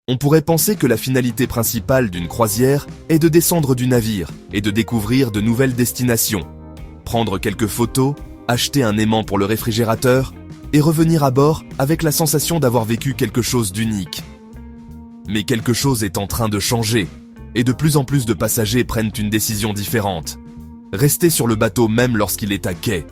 On pourrait penser que la finalité principale d'une croisière est de descendre du navire et de découvrir de nouvelles destinations, prendre quelques photos, acheter un aimant pour le réfrigérateur et revenir à bord avec la sensation d'avoir vécu quelque chose d'unique. Mais quelque chose est en train de changer et de plus en plus de passagers prennent une décision différente. Rester sur le bateau même lorsqu'il est à quai.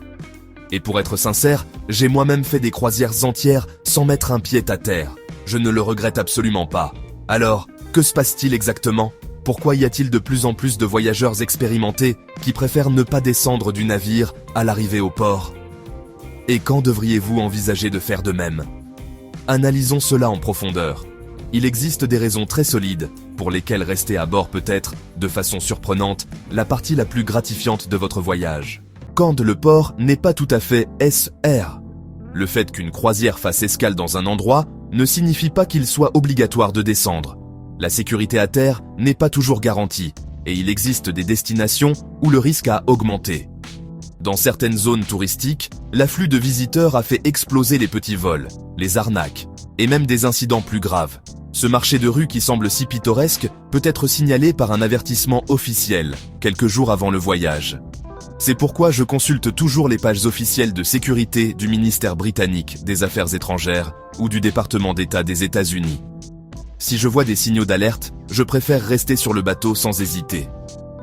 Et pour être sincère, j'ai moi-même fait des croisières entières sans mettre un pied à terre. Je ne le regrette absolument pas. Alors, que se passe-t-il exactement ? Pourquoi y a-t-il de plus en plus de voyageurs expérimentés qui préfèrent ne pas descendre du navire à l'arrivée au port ? Et quand devriez-vous envisager de faire de même ? Analysons cela en profondeur. Il existe des raisons très solides pour lesquelles rester à bord peut être, de façon surprenante, la partie la plus gratifiante de votre voyage. Quand le port n'est pas tout à fait SR. Le fait qu'une croisière fasse escale dans un endroit ne signifie pas qu'il soit obligatoire de descendre. La sécurité à terre n'est pas toujours garantie et il existe des destinations où le risque a augmenté. Dans certaines zones touristiques, l'afflux de visiteurs a fait exploser les petits vols, les arnaques et même des incidents plus graves. Ce marché de rue qui semble si pittoresque peut être signalé par un avertissement officiel, quelques jours avant le voyage. C'est pourquoi je consulte toujours les pages officielles de sécurité du ministère britannique des Affaires étrangères ou du département d'État des États-Unis. Si je vois des signaux d'alerte, je préfère rester sur le bateau sans hésiter.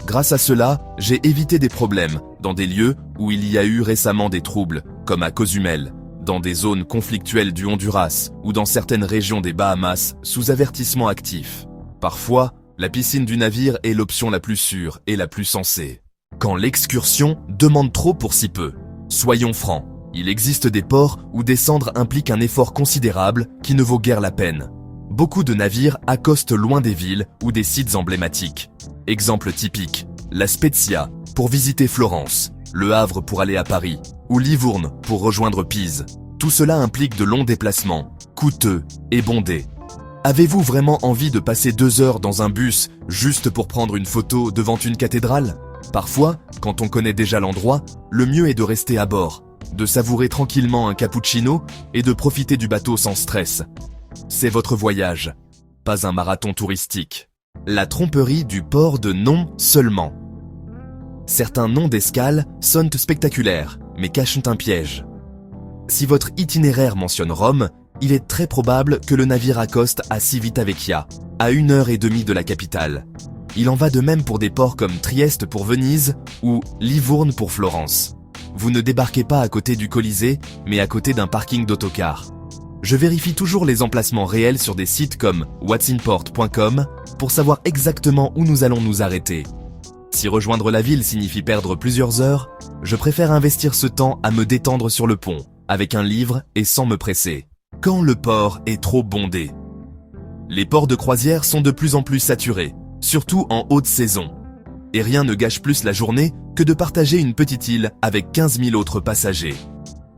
Grâce à cela, j'ai évité des problèmes dans des lieux où il y a eu récemment des troubles, comme à Cozumel, dans des zones conflictuelles du Honduras ou dans certaines régions des Bahamas sous avertissement actif. Parfois, la piscine du navire est l'option la plus sûre et la plus sensée. Quand l'excursion demande trop pour si peu. Soyons francs, il existe des ports où descendre implique un effort considérable qui ne vaut guère la peine. Beaucoup de navires accostent loin des villes ou des sites emblématiques. Exemple typique, la Spezia pour visiter Florence, le Havre pour aller à Paris, ou Livourne pour rejoindre Pise. Tout cela implique de longs déplacements, coûteux et bondés. Avez-vous vraiment envie de passer 2 heures dans un bus juste pour prendre une photo devant une cathédrale ? Parfois, quand on connaît déjà l'endroit, le mieux est de rester à bord, de savourer tranquillement un cappuccino et de profiter du bateau sans stress. C'est votre voyage, pas un marathon touristique. La tromperie du port de nom seulement. Certains noms d'escale sonnent spectaculaires, mais cachent un piège. Si votre itinéraire mentionne Rome, il est très probable que le navire accoste à Civitavecchia, à 1h30 de la capitale. Il en va de même pour des ports comme Trieste pour Venise ou Livourne pour Florence. Vous ne débarquez pas à côté du Colisée, mais à côté d'un parking d'autocar. Je vérifie toujours les emplacements réels sur des sites comme whatsinport.com pour savoir exactement où nous allons nous arrêter. Si rejoindre la ville signifie perdre plusieurs heures, je préfère investir ce temps à me détendre sur le pont, avec un livre et sans me presser. Quand le port est trop bondé. Les ports de croisière sont de plus en plus saturés, surtout en haute saison. Et rien ne gâche plus la journée que de partager une petite île avec 15 000 autres passagers.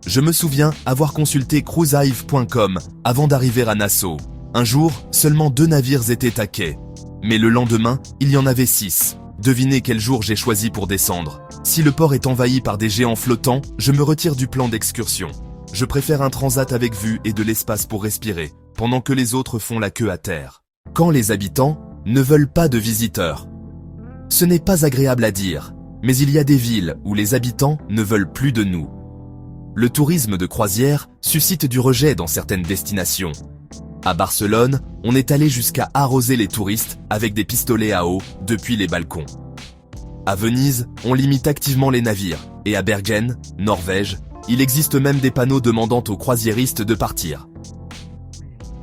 Je me souviens avoir consulté cruisehive.com avant d'arriver à Nassau. Un jour, seulement 2 navires étaient à quai. Mais le lendemain, il y en avait 6. Devinez quel jour j'ai choisi pour descendre. Si le port est envahi par des géants flottants, je me retire du plan d'excursion. Je préfère un transat avec vue et de l'espace pour respirer, pendant que les autres font la queue à terre. Quand les habitants ne veulent pas de visiteurs. Ce n'est pas agréable à dire, mais il y a des villes où les habitants ne veulent plus de nous. Le tourisme de croisière suscite du rejet dans certaines destinations. À Barcelone, on est allé jusqu'à arroser les touristes avec des pistolets à eau depuis les balcons. À Venise, on limite activement les navires, et à Bergen, Norvège, il existe même des panneaux demandant aux croisiéristes de partir.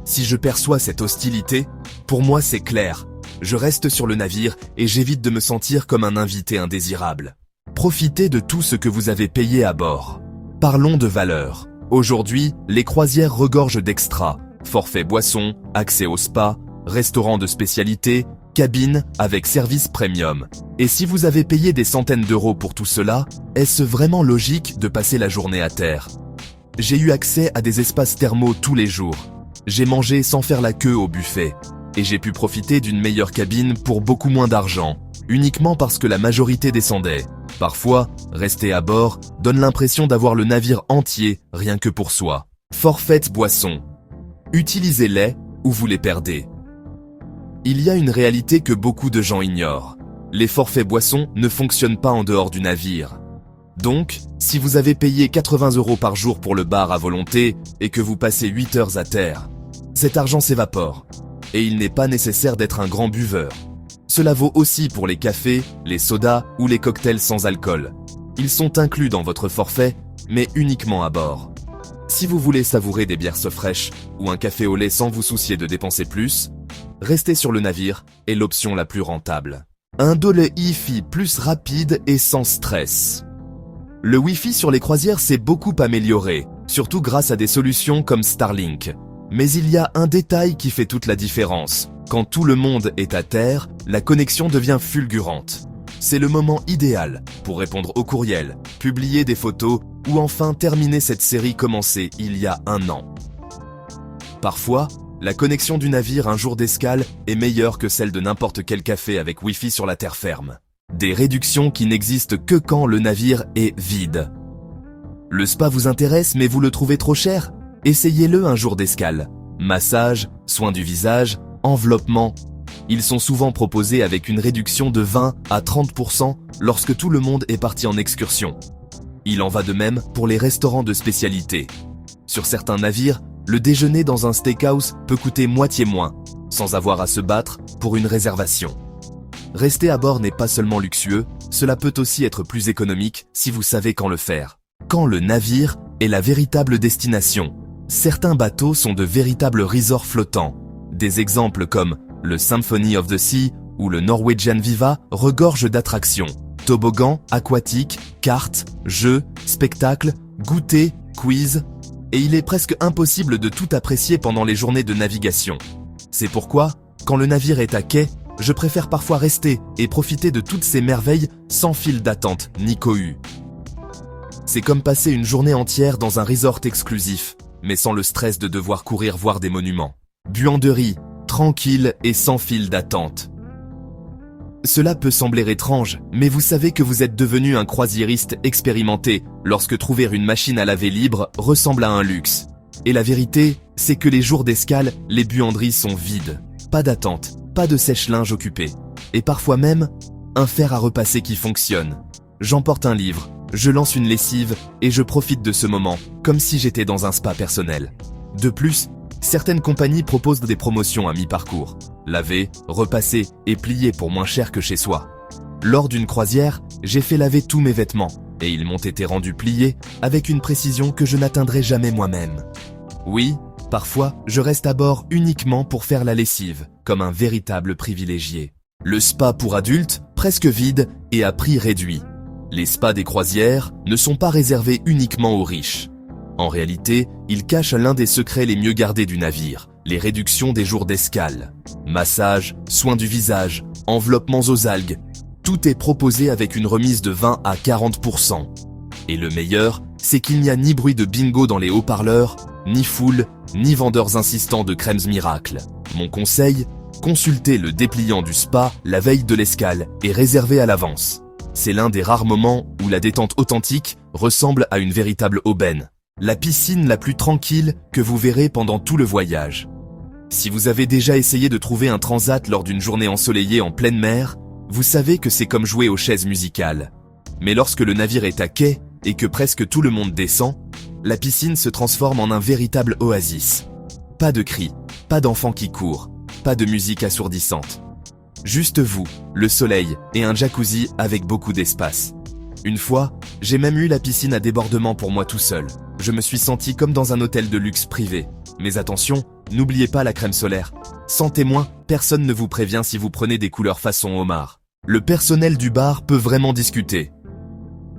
Si je perçois cette hostilité, pour moi c'est clair. Je reste sur le navire et j'évite de me sentir comme un invité indésirable. Profitez de tout ce que vous avez payé à bord. Parlons de valeur. Aujourd'hui, les croisières regorgent d'extras. Forfait boisson, accès au spa, restaurant de spécialité, cabine avec service premium. Et si vous avez payé des centaines d'euros pour tout cela, est-ce vraiment logique de passer la journée à terre ? J'ai eu accès à des espaces thermaux tous les jours. J'ai mangé sans faire la queue au buffet. Et j'ai pu profiter d'une meilleure cabine pour beaucoup moins d'argent, uniquement parce que la majorité descendait. Parfois, rester à bord donne l'impression d'avoir le navire entier rien que pour soi. Forfait boisson. Utilisez-les ou vous les perdez. Il y a une réalité que beaucoup de gens ignorent. Les forfaits boissons ne fonctionnent pas en dehors du navire. Donc, si vous avez payé 80 € par jour pour le bar à volonté et que vous passez 8 heures à terre, cet argent s'évapore. Et il n'est pas nécessaire d'être un grand buveur. Cela vaut aussi pour les cafés, les sodas ou les cocktails sans alcool. Ils sont inclus dans votre forfait, mais uniquement à bord. Si vous voulez savourer des bières fraîches ou un café au lait sans vous soucier de dépenser plus, rester sur le navire est l'option la plus rentable. Un dole Wi-Fi plus rapide et sans stress. Le Wi-Fi sur les croisières s'est beaucoup amélioré, surtout grâce à des solutions comme Starlink. Mais il y a un détail qui fait toute la différence. Quand tout le monde est à terre, la connexion devient fulgurante. C'est le moment idéal pour répondre aux courriels, publier des photos ou enfin terminer cette série commencée il y a 1 an. Parfois, la connexion du navire un jour d'escale est meilleure que celle de n'importe quel café avec Wi-Fi sur la terre ferme. Des réductions qui n'existent que quand le navire est vide. Le spa vous intéresse mais vous le trouvez trop cher? Essayez-le un jour d'escale. Massage, soins du visage, enveloppement. Ils sont souvent proposés avec une réduction de 20 à 30% lorsque tout le monde est parti en excursion. Il en va de même pour les restaurants de spécialité. Sur certains navires, le déjeuner dans un steakhouse peut coûter moitié moins, sans avoir à se battre pour une réservation. Rester à bord n'est pas seulement luxueux, cela peut aussi être plus économique si vous savez quand le faire. Quand le navire est la véritable destination. Certains bateaux sont de véritables resorts flottants. Des exemples comme le Symphony of the Sea ou le Norwegian Viva regorgent d'attractions. Toboggans, aquatiques, cartes, jeux, spectacles, goûters, quiz. Et il est presque impossible de tout apprécier pendant les journées de navigation. C'est pourquoi, quand le navire est à quai, je préfère parfois rester et profiter de toutes ces merveilles sans file d'attente ni cohue. C'est comme passer une journée entière dans un resort exclusif, mais sans le stress de devoir courir voir des monuments. Buanderie, tranquille et sans file d'attente. Cela peut sembler étrange, mais vous savez que vous êtes devenu un croisiériste expérimenté lorsque trouver une machine à laver libre ressemble à un luxe. Et la vérité, c'est que les jours d'escale, les buanderies sont vides. Pas d'attente, pas de sèche-linge occupé. Et parfois même, un fer à repasser qui fonctionne. J'emporte un livre, je lance une lessive et je profite de ce moment, comme si j'étais dans un spa personnel. De plus, certaines compagnies proposent des promotions à mi-parcours. Laver, repasser et plier pour moins cher que chez soi. Lors d'une croisière, j'ai fait laver tous mes vêtements et ils m'ont été rendus pliés avec une précision que je n'atteindrai jamais moi-même. Oui, parfois, je reste à bord uniquement pour faire la lessive, comme un véritable privilégié. Le spa pour adultes, presque vide et à prix réduit. Les spas des croisières ne sont pas réservés uniquement aux riches. En réalité, ils cachent l'un des secrets les mieux gardés du navire, les réductions des jours d'escale. Massage, soins du visage, enveloppements aux algues, tout est proposé avec une remise de 20 à 40%. Et le meilleur, c'est qu'il n'y a ni bruit de bingo dans les haut-parleurs, ni foule, ni vendeurs insistants de crèmes miracles. Mon conseil, consultez le dépliant du spa la veille de l'escale et réservez à l'avance. C'est l'un des rares moments où la détente authentique ressemble à une véritable aubaine. La piscine la plus tranquille que vous verrez pendant tout le voyage. Si vous avez déjà essayé de trouver un transat lors d'une journée ensoleillée en pleine mer, vous savez que c'est comme jouer aux chaises musicales. Mais lorsque le navire est à quai et que presque tout le monde descend, la piscine se transforme en un véritable oasis. Pas de cris, pas d'enfants qui courent, pas de musique assourdissante. Juste vous, le soleil et un jacuzzi avec beaucoup d'espace. Une fois, j'ai même eu la piscine à débordement pour moi tout seul. Je me suis senti comme dans un hôtel de luxe privé. Mais attention, n'oubliez pas la crème solaire. Sans témoin, personne ne vous prévient si vous prenez des couleurs façon homard. Le personnel du bar peut vraiment discuter.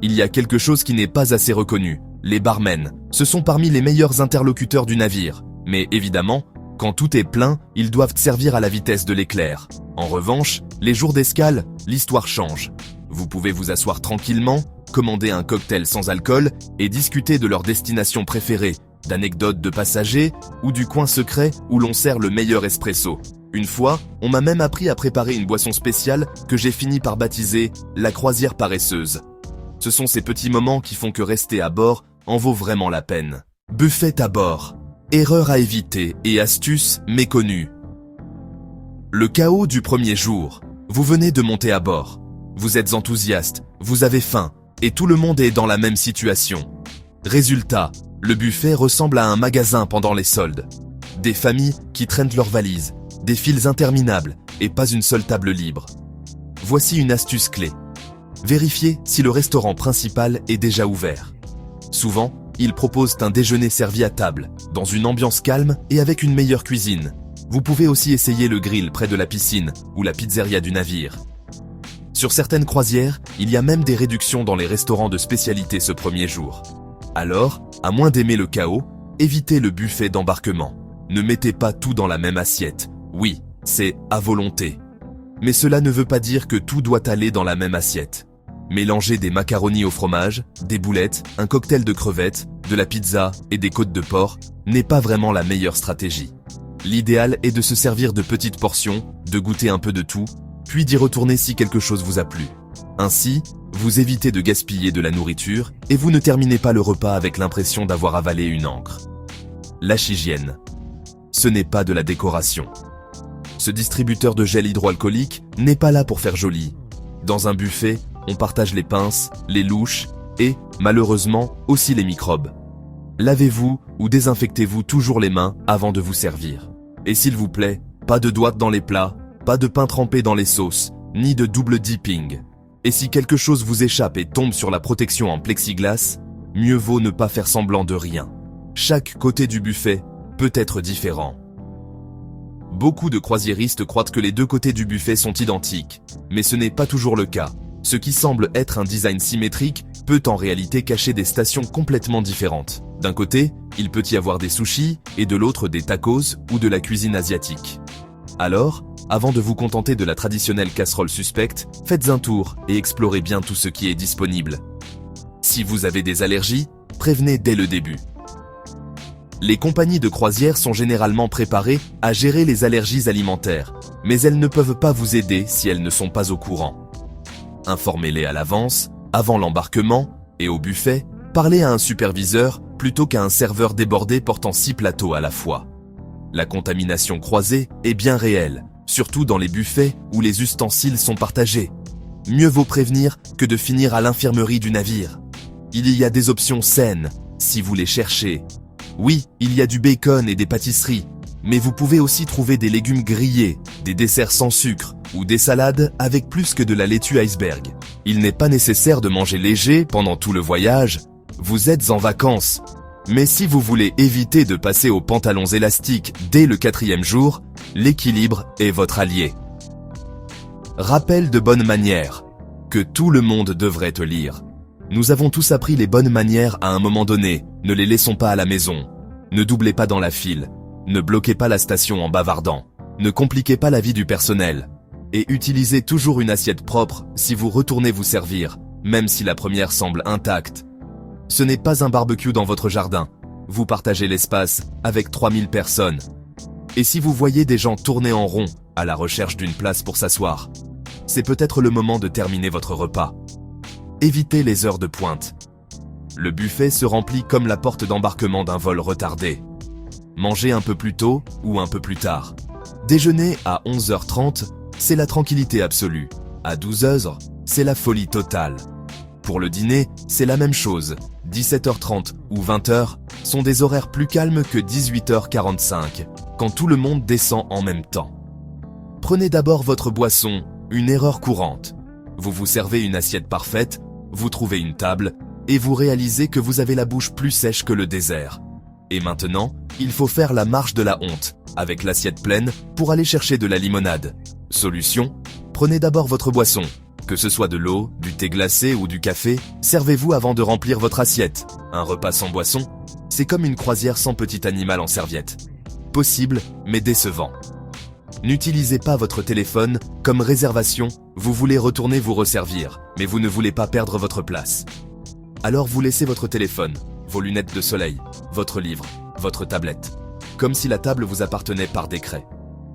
Il y a quelque chose qui n'est pas assez reconnu. Les barmen, ce sont parmi les meilleurs interlocuteurs du navire. Mais évidemment, quand tout est plein, ils doivent servir à la vitesse de l'éclair. En revanche, les jours d'escale, l'histoire change. Vous pouvez vous asseoir tranquillement, commander un cocktail sans alcool et discuter de leur destination préférée, d'anecdotes de passagers ou du coin secret où l'on sert le meilleur espresso. Une fois, on m'a même appris à préparer une boisson spéciale que j'ai fini par baptiser la croisière paresseuse. Ce sont ces petits moments qui font que rester à bord en vaut vraiment la peine. Buffet à bord. Erreurs à éviter et astuces méconnues. Le chaos du premier jour. Vous venez de monter à bord. Vous êtes enthousiaste, vous avez faim, et tout le monde est dans la même situation. Résultat, le buffet ressemble à un magasin pendant les soldes. Des familles qui traînent leurs valises, des files interminables, et pas une seule table libre. Voici une astuce clé. Vérifiez si le restaurant principal est déjà ouvert. Souvent, ils proposent un déjeuner servi à table, dans une ambiance calme et avec une meilleure cuisine. Vous pouvez aussi essayer le grill près de la piscine ou la pizzeria du navire. Sur certaines croisières, il y a même des réductions dans les restaurants de spécialité ce premier jour. Alors, à moins d'aimer le chaos, évitez le buffet d'embarquement. Ne mettez pas tout dans la même assiette. Oui, c'est à volonté. Mais cela ne veut pas dire que tout doit aller dans la même assiette. Mélanger des macaronis au fromage, des boulettes, un cocktail de crevettes, de la pizza et des côtes de porc n'est pas vraiment la meilleure stratégie. L'idéal est de se servir de petites portions, de goûter un peu de tout, puis d'y retourner si quelque chose vous a plu. Ainsi, vous évitez de gaspiller de la nourriture et vous ne terminez pas le repas avec l'impression d'avoir avalé une encre. L'hygiène. Ce n'est pas de la décoration. Ce distributeur de gel hydroalcoolique n'est pas là pour faire joli. Dans un buffet, on partage les pinces, les louches et, malheureusement, aussi les microbes. Lavez-vous ou désinfectez-vous toujours les mains avant de vous servir. Et s'il vous plaît, pas de doigts dans les plats, pas de pain trempé dans les sauces, ni de double dipping. Et si quelque chose vous échappe et tombe sur la protection en plexiglas, mieux vaut ne pas faire semblant de rien. Chaque côté du buffet peut être différent. Beaucoup de croisiéristes croient que les deux côtés du buffet sont identiques, mais ce n'est pas toujours le cas. Ce qui semble être un design symétrique peut en réalité cacher des stations complètement différentes. D'un côté, il peut y avoir des sushis et de l'autre des tacos ou de la cuisine asiatique. Alors, avant de vous contenter de la traditionnelle casserole suspecte, faites un tour et explorez bien tout ce qui est disponible. Si vous avez des allergies, prévenez dès le début. Les compagnies de croisière sont généralement préparées à gérer les allergies alimentaires, mais elles ne peuvent pas vous aider si elles ne sont pas au courant. Informez-les à l'avance, avant l'embarquement, et au buffet, parlez à un superviseur plutôt qu'à un serveur débordé portant 6 plateaux à la fois. La contamination croisée est bien réelle, surtout dans les buffets où les ustensiles sont partagés. Mieux vaut prévenir que de finir à l'infirmerie du navire. Il y a des options saines, si vous les cherchez. Oui, il y a du bacon et des pâtisseries, mais vous pouvez aussi trouver des légumes grillés, des desserts sans sucre ou des salades avec plus que de la laitue iceberg. Il n'est pas nécessaire de manger léger pendant tout le voyage, vous êtes en vacances. Mais si vous voulez éviter de passer aux pantalons élastiques dès le 4e jour, l'équilibre est votre allié. Rappel de bonnes manières, que tout le monde devrait te lire. Nous avons tous appris les bonnes manières à un moment donné, ne les laissons pas à la maison. Ne doublez pas dans la file, ne bloquez pas la station en bavardant, ne compliquez pas la vie du personnel. Et utilisez toujours une assiette propre si vous retournez vous servir, même si la première semble intacte. Ce n'est pas un barbecue dans votre jardin, vous partagez l'espace avec 3000 personnes. Et si vous voyez des gens tourner en rond à la recherche d'une place pour s'asseoir, c'est peut-être le moment de terminer votre repas. Évitez les heures de pointe. Le buffet se remplit comme la porte d'embarquement d'un vol retardé. Mangez un peu plus tôt ou un peu plus tard. Déjeuner à 11h30, c'est la tranquillité absolue. À 12h, c'est la folie totale. Pour le dîner, c'est la même chose. 17h30 ou 20h sont des horaires plus calmes que 18h45, quand tout le monde descend en même temps. Prenez d'abord votre boisson, une erreur courante. Vous vous servez une assiette parfaite, vous trouvez une table, et vous réalisez que vous avez la bouche plus sèche que le désert. Et maintenant, il faut faire la marche de la honte, avec l'assiette pleine, pour aller chercher de la limonade. Solution, prenez d'abord votre boisson. Que ce soit de l'eau, du thé glacé ou du café, servez-vous avant de remplir votre assiette. Un repas sans boisson, c'est comme une croisière sans petit animal en serviette. Possible, mais décevant. N'utilisez pas votre téléphone comme réservation, vous voulez retourner vous resservir, mais vous ne voulez pas perdre votre place. Alors vous laissez votre téléphone, vos lunettes de soleil, votre livre, votre tablette. Comme si la table vous appartenait par décret.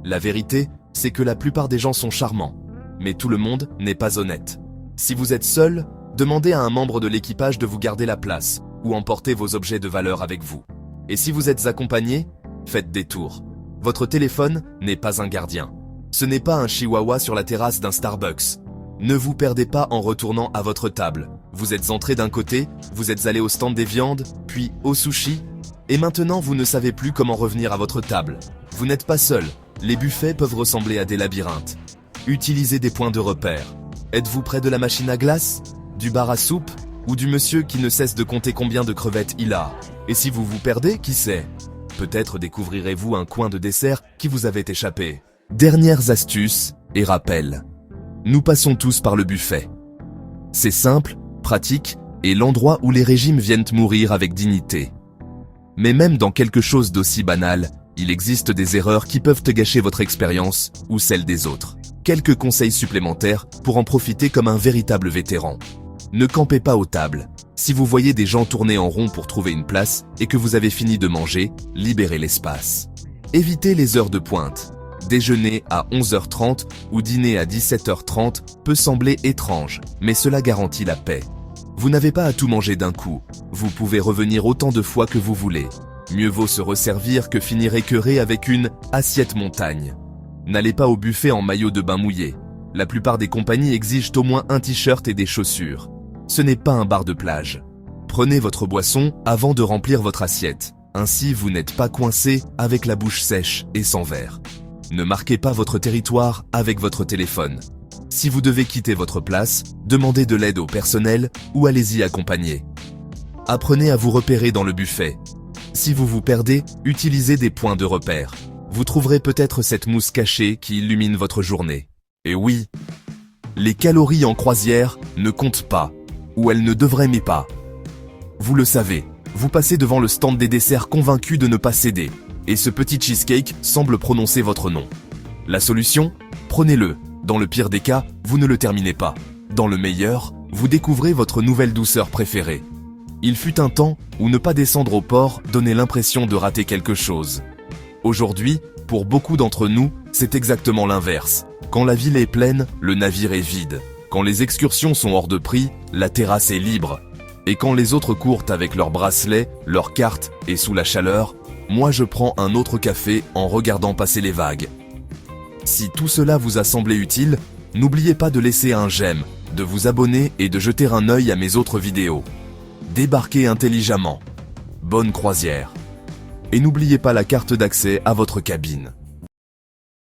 La vérité, c'est que la plupart des gens sont charmants. Mais tout le monde n'est pas honnête. Si vous êtes seul, demandez à un membre de l'équipage de vous garder la place ou emportez vos objets de valeur avec vous. Et si vous êtes accompagné, faites des tours. Votre téléphone n'est pas un gardien. Ce n'est pas un chihuahua sur la terrasse d'un Starbucks. Ne vous perdez pas en retournant à votre table. Vous êtes entré d'un côté, vous êtes allé au stand des viandes, puis au sushi, et maintenant vous ne savez plus comment revenir à votre table. Vous n'êtes pas seul, les buffets peuvent ressembler à des labyrinthes. Utilisez des points de repère. Êtes-vous près de la machine à glace, du bar à soupe, ou du monsieur qui ne cesse de compter combien de crevettes il a? Et si vous vous perdez, qui sait? Peut-être découvrirez-vous un coin de dessert qui vous avait échappé. Dernières astuces et rappels. Nous passons tous par le buffet. C'est simple, pratique et l'endroit où les régimes viennent mourir avec dignité. Mais même dans quelque chose d'aussi banal, il existe des erreurs qui peuvent te gâcher votre expérience ou celle des autres. Quelques conseils supplémentaires pour en profiter comme un véritable vétéran. Ne campez pas aux tables. Si vous voyez des gens tourner en rond pour trouver une place et que vous avez fini de manger, libérez l'espace. Évitez les heures de pointe. Déjeuner à 11h30 ou dîner à 17h30 peut sembler étrange, mais cela garantit la paix. Vous n'avez pas à tout manger d'un coup. Vous pouvez revenir autant de fois que vous voulez. Mieux vaut se resservir que finir écœuré avec une assiette montagne. N'allez pas au buffet en maillot de bain mouillé. La plupart des compagnies exigent au moins un t-shirt et des chaussures. Ce n'est pas un bar de plage. Prenez votre boisson avant de remplir votre assiette. Ainsi, vous n'êtes pas coincé avec la bouche sèche et sans verre. Ne marquez pas votre territoire avec votre téléphone. Si vous devez quitter votre place, demandez de l'aide au personnel ou allez-y accompagné. Apprenez à vous repérer dans le buffet. Si vous vous perdez, utilisez des points de repère. Vous trouverez peut-être cette mousse cachée qui illumine votre journée. Et oui, les calories en croisière ne comptent pas, ou elles ne devraient mais pas. Vous le savez, vous passez devant le stand des desserts convaincu de ne pas céder. Et ce petit cheesecake semble prononcer votre nom. La solution? Prenez-le. Dans le pire des cas, vous ne le terminez pas. Dans le meilleur, vous découvrez votre nouvelle douceur préférée. Il fut un temps où ne pas descendre au port donnait l'impression de rater quelque chose. Aujourd'hui, pour beaucoup d'entre nous, c'est exactement l'inverse. Quand la ville est pleine, le navire est vide. Quand les excursions sont hors de prix, la terrasse est libre. Et quand les autres courent avec leurs bracelets, leurs cartes et sous la chaleur, moi je prends un autre café en regardant passer les vagues. Si tout cela vous a semblé utile, n'oubliez pas de laisser un j'aime, de vous abonner et de jeter un œil à mes autres vidéos. Débarquez intelligemment. Bonne croisière. Et n'oubliez pas la carte d'accès à votre cabine.